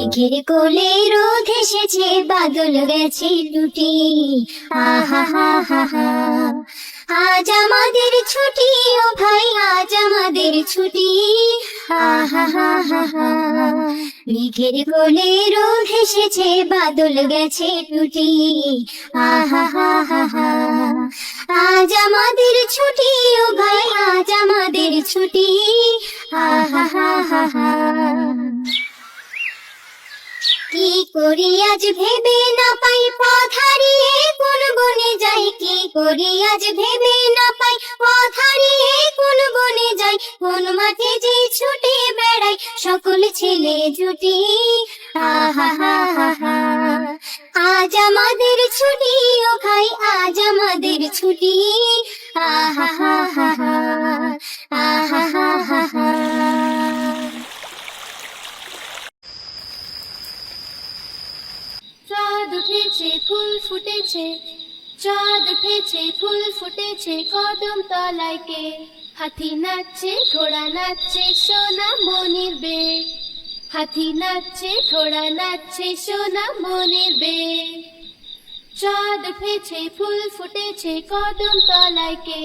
মেঘের কোলে রোদ এসেছে, বাদল গেছে টুটি। আহা হা হা হা, আজ আমাদের ছুটি, ও ভাই আজ আমাদের ছুটি। আহা হা হা হা, মেঘের কোলে রোদ এসেছে, বাদল গেছে টুটি। আহা হা হা হা, আজ আমাদের ছুটি, ও ভাই আজ আমাদের ছুটি। আহা হা হা হা, কি করি আজ ভেবে না পাই, পথ হারিয়ে কোন বনে যাই। কি করি আজ ভেবে না পাই, পথ হারিয়ে কোন বনে যাই। কোন মাঠে যে ছুটে বেড়াই, সকল ছেলে জুটি। আহা হা হা হা, আজ আমাদের ছুটি, ও ভাই আজ আমাদের ছুটি। আহা হা হা হা, আহা হা হা হা। চাঁদ উঠেছে, ফুল ফুটেছে, চাঁদ উঠেছে, ফুল ফুটেছে, কদম তলায় কে? হাতি নাচছে, ঘোড়া নাচছে, সোনা মনির বে। হাতি নাচছে, ঘোড়া নাচছে, সোনা মনির বে। চাঁদ উঠেছে, ফুল ফুটেছে, কদম তলায় কে?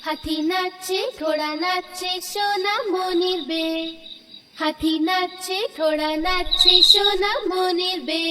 হাতি নাচছে, ঘোড়া নাচছে, সোনা মনির বে। হাতি নাচছে, ঘোড়া নাচছে, সোনা মনির বে।